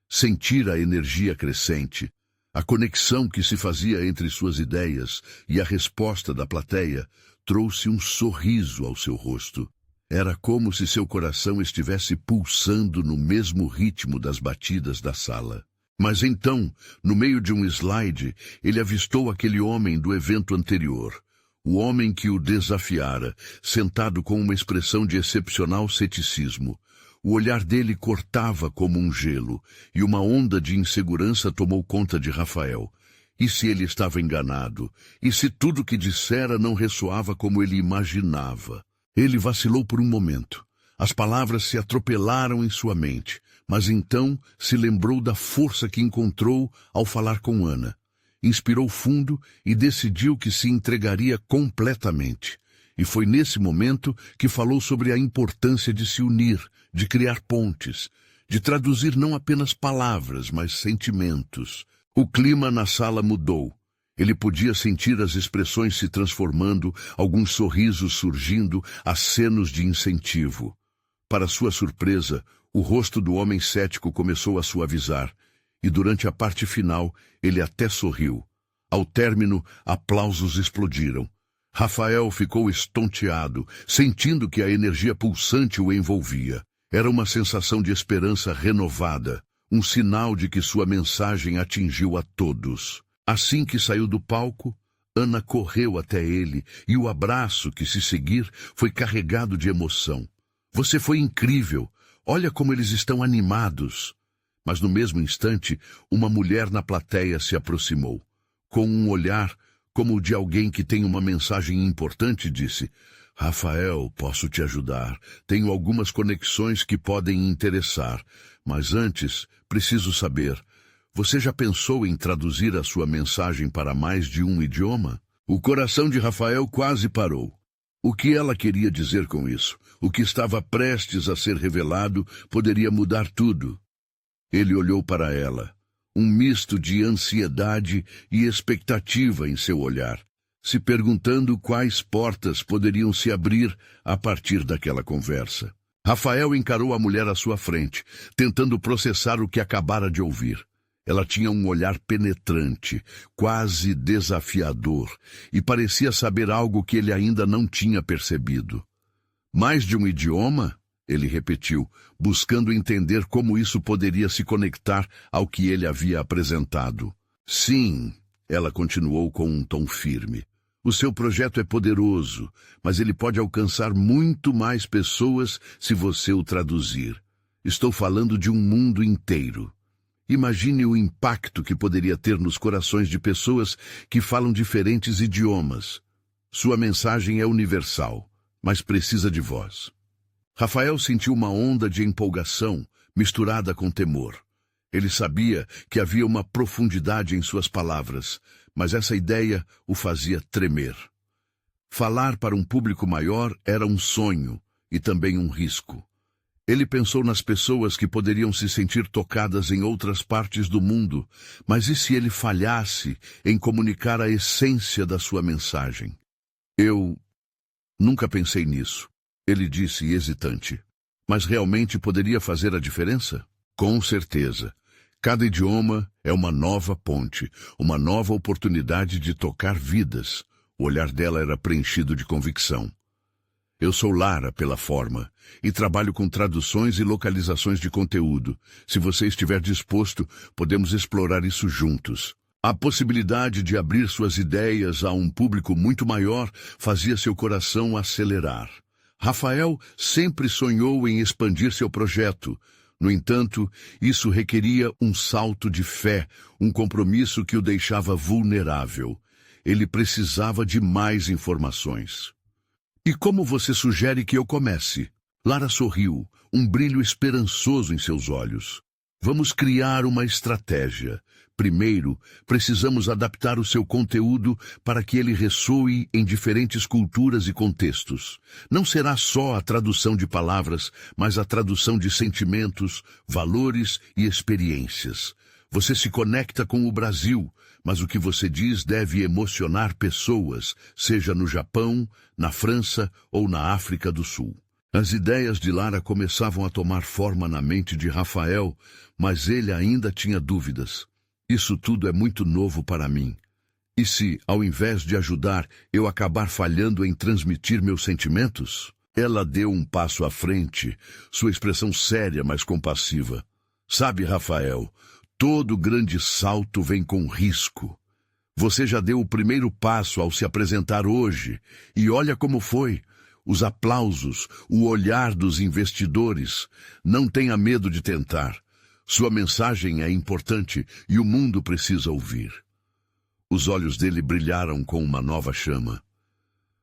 Sentir a energia crescente, a conexão que se fazia entre suas ideias e a resposta da plateia trouxe um sorriso ao seu rosto. Era como se seu coração estivesse pulsando no mesmo ritmo das batidas da sala. Mas então, no meio de um slide, ele avistou aquele homem do evento anterior. O homem que o desafiara, sentado com uma expressão de excepcional ceticismo. O olhar dele cortava como um gelo, e uma onda de insegurança tomou conta de Rafael. E se ele estava enganado? E se tudo que dissera não ressoava como ele imaginava? Ele vacilou por um momento. As palavras se atropelaram em sua mente, mas então se lembrou da força que encontrou ao falar com Ana. Inspirou fundo e decidiu que se entregaria completamente. E foi nesse momento que falou sobre a importância de se unir, de criar pontes, de traduzir não apenas palavras, mas sentimentos. O clima na sala mudou. Ele podia sentir as expressões se transformando, alguns sorrisos surgindo, acenos de incentivo. Para sua surpresa, o rosto do homem cético começou a suavizar, e durante a parte final, ele até sorriu. Ao término, aplausos explodiram. Rafael ficou estonteado, sentindo que a energia pulsante o envolvia. Era uma sensação de esperança renovada, um sinal de que sua mensagem atingiu a todos. Assim que saiu do palco, Ana correu até ele e o abraço que se seguir foi carregado de emoção. Você foi incrível. Olha como eles estão animados. Mas no mesmo instante, uma mulher na plateia se aproximou. Com um olhar como o de alguém que tem uma mensagem importante, disse: Rafael, posso te ajudar. Tenho algumas conexões que podem interessar. Mas antes, preciso saber, você já pensou em traduzir a sua mensagem para mais de um idioma? O coração de Rafael quase parou. O que ela queria dizer com isso? O que estava prestes a ser revelado poderia mudar tudo. Ele olhou para ela, um misto de ansiedade e expectativa em seu olhar, se perguntando quais portas poderiam se abrir a partir daquela conversa. Rafael encarou a mulher à sua frente, tentando processar o que acabara de ouvir. Ela tinha um olhar penetrante, quase desafiador, e parecia saber algo que ele ainda não tinha percebido. Mais de um idioma? Ele repetiu, buscando entender como isso poderia se conectar ao que ele havia apresentado. Sim, ela continuou com um tom firme. O seu projeto é poderoso, mas ele pode alcançar muito mais pessoas se você o traduzir. Estou falando de um mundo inteiro. Imagine o impacto que poderia ter nos corações de pessoas que falam diferentes idiomas. Sua mensagem é universal, mas precisa de voz. Rafael sentiu uma onda de empolgação, misturada com temor. Ele sabia que havia uma profundidade em suas palavras, mas essa ideia o fazia tremer. Falar para um público maior era um sonho e também um risco. Ele pensou nas pessoas que poderiam se sentir tocadas em outras partes do mundo, mas e se ele falhasse em comunicar a essência da sua mensagem? Eu nunca pensei nisso, ele disse hesitante. Mas realmente poderia fazer a diferença? Com certeza. Cada idioma é uma nova ponte, uma nova oportunidade de tocar vidas. O olhar dela era preenchido de convicção. Eu sou Lara pela forma e trabalho com traduções e localizações de conteúdo. Se você estiver disposto, podemos explorar isso juntos. A possibilidade de abrir suas ideias a um público muito maior fazia seu coração acelerar. Rafael sempre sonhou em expandir seu projeto. No entanto, isso requeria um salto de fé, um compromisso que o deixava vulnerável. Ele precisava de mais informações. E como você sugere que eu comece? Lara sorriu, um brilho esperançoso em seus olhos. Vamos criar uma estratégia. Primeiro, precisamos adaptar o seu conteúdo para que ele ressoe em diferentes culturas e contextos. Não será só a tradução de palavras, mas a tradução de sentimentos, valores e experiências. Você se conecta com o Brasil, mas o que você diz deve emocionar pessoas, seja no Japão, na França ou na África do Sul. As ideias de Lara começavam a tomar forma na mente de Rafael, mas ele ainda tinha dúvidas. Isso tudo é muito novo para mim. E se, ao invés de ajudar, eu acabar falhando em transmitir meus sentimentos? Ela deu um passo à frente, sua expressão séria, mas compassiva. Sabe, Rafael, todo grande salto vem com risco. Você já deu o primeiro passo ao se apresentar hoje, e olha como foi. Os aplausos, o olhar dos investidores. Não tenha medo de tentar. Sua mensagem é importante e o mundo precisa ouvir. Os olhos dele brilharam com uma nova chama.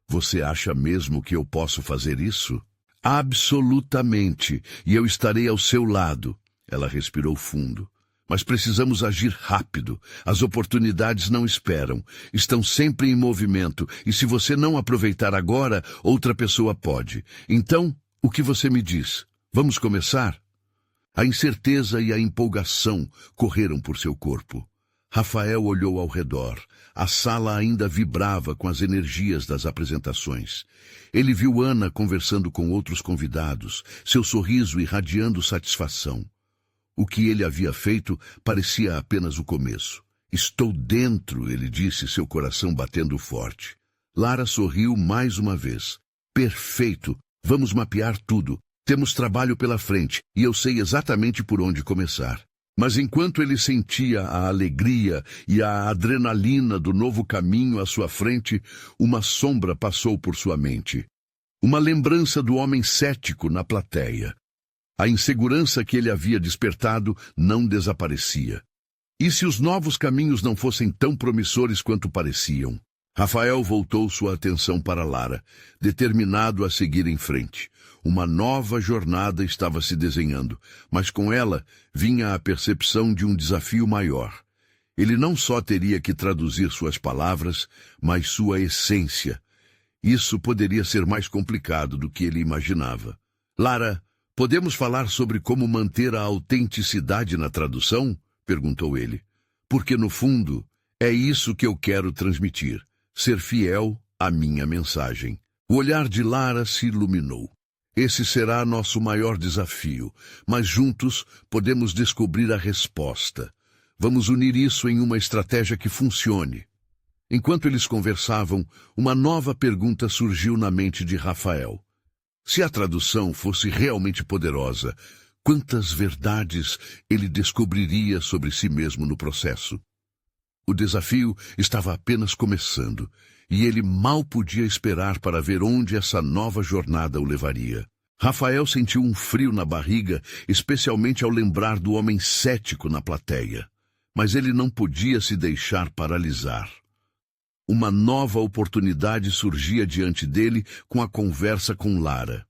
Você acha mesmo que eu posso fazer isso? Absolutamente, e eu estarei ao seu lado. Ela respirou fundo. Mas precisamos agir rápido. As oportunidades não esperam. Estão sempre em movimento, e se você não aproveitar agora, outra pessoa pode. Então, o que você me diz? Vamos começar? A incerteza e a empolgação correram por seu corpo. Rafael olhou ao redor. A sala ainda vibrava com as energias das apresentações. Ele viu Ana conversando com outros convidados, seu sorriso irradiando satisfação. O que ele havia feito parecia apenas o começo. Estou dentro, ele disse, seu coração batendo forte. Lara sorriu mais uma vez. Perfeito, vamos mapear tudo. Temos trabalho pela frente e eu sei exatamente por onde começar. Mas enquanto ele sentia a alegria e a adrenalina do novo caminho à sua frente, uma sombra passou por sua mente. Uma lembrança do homem cético na plateia. A insegurança que ele havia despertado não desaparecia. E se os novos caminhos não fossem tão promissores quanto pareciam? Rafael voltou sua atenção para Lara, determinado a seguir em frente. Uma nova jornada estava se desenhando, mas com ela vinha a percepção de um desafio maior. Ele não só teria que traduzir suas palavras, mas sua essência. Isso poderia ser mais complicado do que ele imaginava. Lara, podemos falar sobre como manter a autenticidade na tradução? Perguntou ele. Porque, no fundo, é isso que eu quero transmitir. Ser fiel à minha mensagem. O olhar de Lara se iluminou. Esse será nosso maior desafio, mas juntos podemos descobrir a resposta. Vamos unir isso em uma estratégia que funcione. Enquanto eles conversavam, uma nova pergunta surgiu na mente de Rafael. Se a tradução fosse realmente poderosa, quantas verdades ele descobriria sobre si mesmo no processo? O desafio estava apenas começando, e ele mal podia esperar para ver onde essa nova jornada o levaria. Rafael sentiu um frio na barriga, especialmente ao lembrar do homem cético na plateia. Mas ele não podia se deixar paralisar. Uma nova oportunidade surgia diante dele com a conversa com Lara.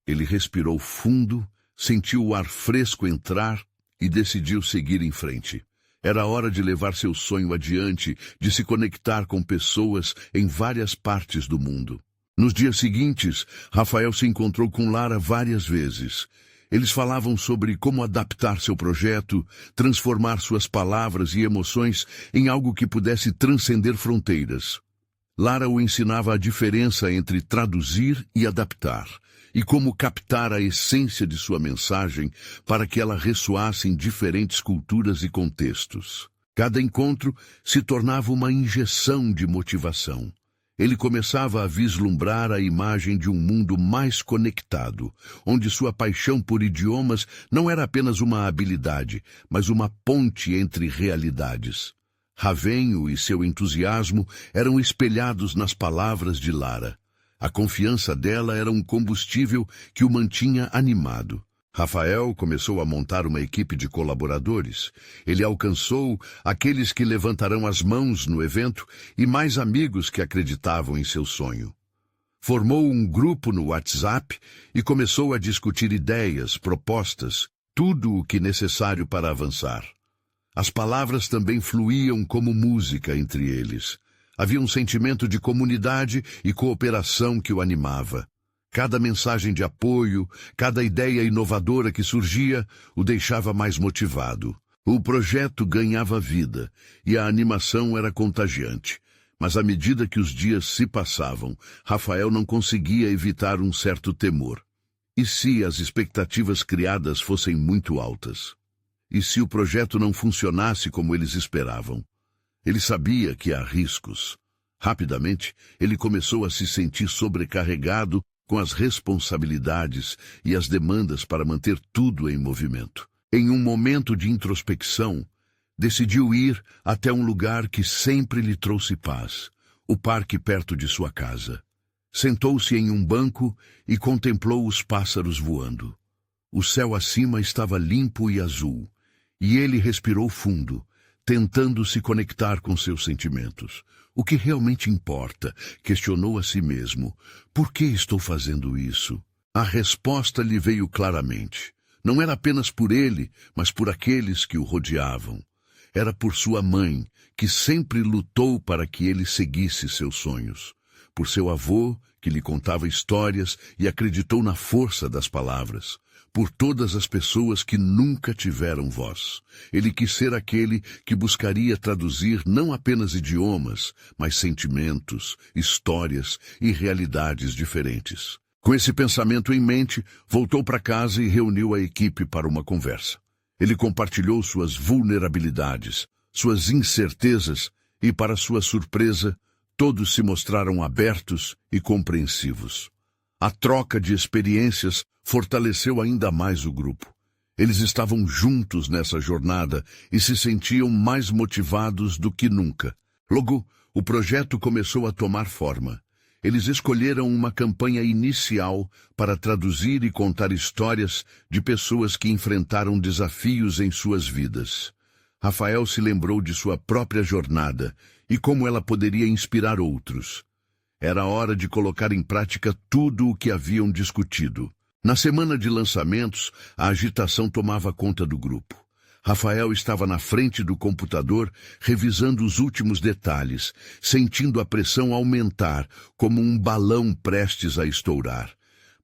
Ele respirou fundo, sentiu o ar fresco entrar e decidiu seguir em frente. Era hora de levar seu sonho adiante, de se conectar com pessoas em várias partes do mundo. Nos dias seguintes, Rafael se encontrou com Lara várias vezes. Eles falavam sobre como adaptar seu projeto, transformar suas palavras e emoções em algo que pudesse transcender fronteiras. Lara o ensinava a diferença entre traduzir e adaptar, e como captar a essência de sua mensagem para que ela ressoasse em diferentes culturas e contextos. Cada encontro se tornava uma injeção de motivação. Ele começava a vislumbrar a imagem de um mundo mais conectado, onde sua paixão por idiomas não era apenas uma habilidade, mas uma ponte entre realidades. Ravenho e seu entusiasmo eram espelhados nas palavras de Lara. A confiança dela era um combustível que o mantinha animado. Rafael começou a montar uma equipe de colaboradores. Ele alcançou aqueles que levantarão as mãos no evento e mais amigos que acreditavam em seu sonho. Formou um grupo no WhatsApp e começou a discutir ideias, propostas, tudo o que necessário para avançar. As palavras também fluíam como música entre eles. Havia um sentimento de comunidade e cooperação que o animava. Cada mensagem de apoio, cada ideia inovadora que surgia, o deixava mais motivado. O projeto ganhava vida e a animação era contagiante. Mas à medida que os dias se passavam, Rafael não conseguia evitar um certo temor. E se as expectativas criadas fossem muito altas? E se o projeto não funcionasse como eles esperavam? Ele sabia que há riscos. Rapidamente, ele começou a se sentir sobrecarregado com as responsabilidades e as demandas para manter tudo em movimento. Em um momento de introspecção, decidiu ir até um lugar que sempre lhe trouxe paz, o parque perto de sua casa. Sentou-se em um banco e contemplou os pássaros voando. O céu acima estava limpo e azul, e ele respirou fundo, tentando se conectar com seus sentimentos. O que realmente importa? Questionou a si mesmo. Por que estou fazendo isso? A resposta lhe veio claramente. Não era apenas por ele, mas por aqueles que o rodeavam. Era por sua mãe, que sempre lutou para que ele seguisse seus sonhos. Por seu avô, que lhe contava histórias e acreditou na força das palavras. Por todas as pessoas que nunca tiveram voz. Ele quis ser aquele que buscaria traduzir não apenas idiomas, mas sentimentos, histórias e realidades diferentes. Com esse pensamento em mente, voltou para casa e reuniu a equipe para uma conversa. Ele compartilhou suas vulnerabilidades, suas incertezas e, para sua surpresa, todos se mostraram abertos e compreensivos. A troca de experiências fortaleceu ainda mais o grupo. Eles estavam juntos nessa jornada e se sentiam mais motivados do que nunca. Logo, o projeto começou a tomar forma. Eles escolheram uma campanha inicial para traduzir e contar histórias de pessoas que enfrentaram desafios em suas vidas. Rafael se lembrou de sua própria jornada e como ela poderia inspirar outros. Era hora de colocar em prática tudo o que haviam discutido. Na semana de lançamentos, a agitação tomava conta do grupo. Rafael estava na frente do computador, revisando os últimos detalhes, sentindo a pressão aumentar, como um balão prestes a estourar.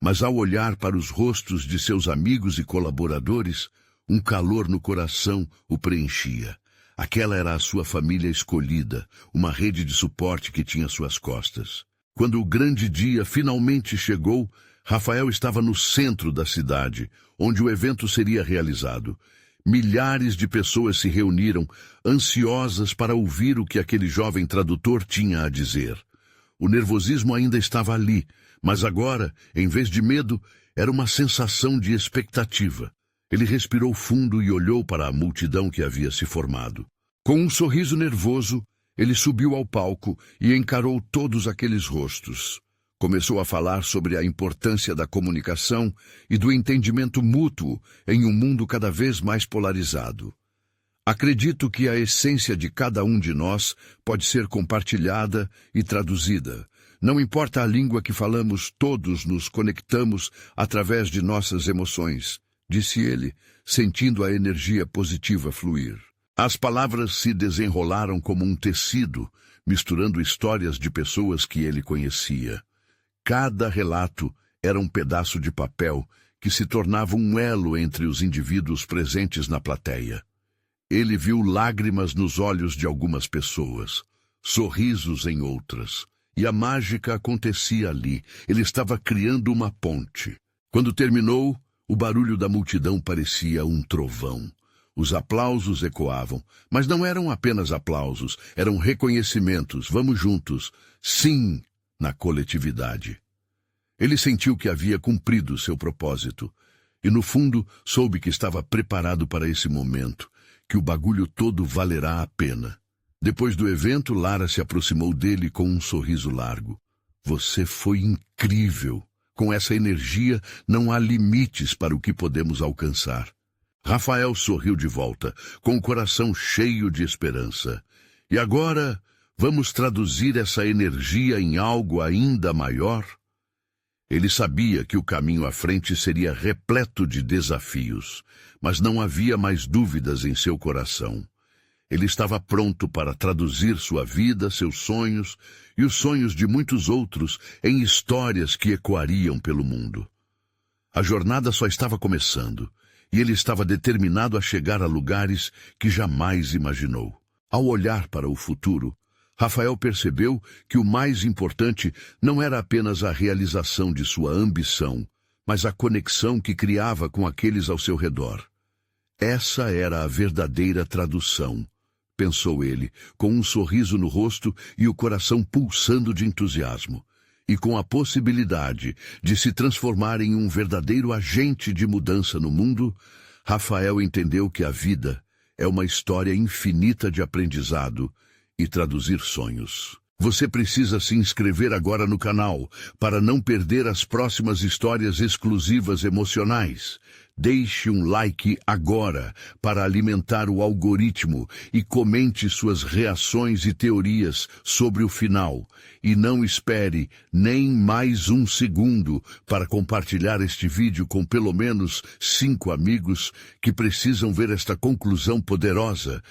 Mas ao olhar para os rostos de seus amigos e colaboradores, um calor no coração o preenchia. Aquela era a sua família escolhida, uma rede de suporte que tinha suas costas. Quando o grande dia finalmente chegou, Rafael estava no centro da cidade, onde o evento seria realizado. Milhares de pessoas se reuniram, ansiosas para ouvir o que aquele jovem tradutor tinha a dizer. O nervosismo ainda estava ali, mas agora, em vez de medo, era uma sensação de expectativa. Ele respirou fundo e olhou para a multidão que havia se formado. Com um sorriso nervoso, ele subiu ao palco e encarou todos aqueles rostos. Começou a falar sobre a importância da comunicação e do entendimento mútuo em um mundo cada vez mais polarizado. Acredito que a essência de cada um de nós pode ser compartilhada e traduzida. Não importa a língua que falamos, todos nos conectamos através de nossas emoções, disse ele, sentindo a energia positiva fluir. As palavras se desenrolaram como um tecido, misturando histórias de pessoas que ele conhecia. Cada relato era um pedaço de papel que se tornava um elo entre os indivíduos presentes na plateia. Ele viu lágrimas nos olhos de algumas pessoas, sorrisos em outras, e a mágica acontecia ali. Ele estava criando uma ponte. Quando terminou, o barulho da multidão parecia um trovão. Os aplausos ecoavam, mas não eram apenas aplausos, eram reconhecimentos. Vamos juntos. Sim! Na coletividade. Ele sentiu que havia cumprido seu propósito, e no fundo soube que estava preparado para esse momento, que o bagulho todo valerá a pena. Depois do evento, Lara se aproximou dele com um sorriso largo. Você foi incrível. Com essa energia, não há limites para o que podemos alcançar. Rafael sorriu de volta, com o coração cheio de esperança. E agora... vamos traduzir essa energia em algo ainda maior? Ele sabia que o caminho à frente seria repleto de desafios, mas não havia mais dúvidas em seu coração. Ele estava pronto para traduzir sua vida, seus sonhos e os sonhos de muitos outros em histórias que ecoariam pelo mundo. A jornada só estava começando, e ele estava determinado a chegar a lugares que jamais imaginou. Ao olhar para o futuro, Rafael percebeu que o mais importante não era apenas a realização de sua ambição, mas a conexão que criava com aqueles ao seu redor. Essa era a verdadeira tradução, pensou ele, com um sorriso no rosto e o coração pulsando de entusiasmo, e com a possibilidade de se transformar em um verdadeiro agente de mudança no mundo. Rafael entendeu que a vida é uma história infinita de aprendizado e traduzir sonhos. Você precisa se inscrever agora no canal para não perder as próximas histórias exclusivas emocionais. Deixe um like agora para alimentar o algoritmo e comente suas reações e teorias sobre o final. E não espere nem mais um segundo para compartilhar este vídeo com pelo menos 5 amigos que precisam ver esta conclusão poderosa.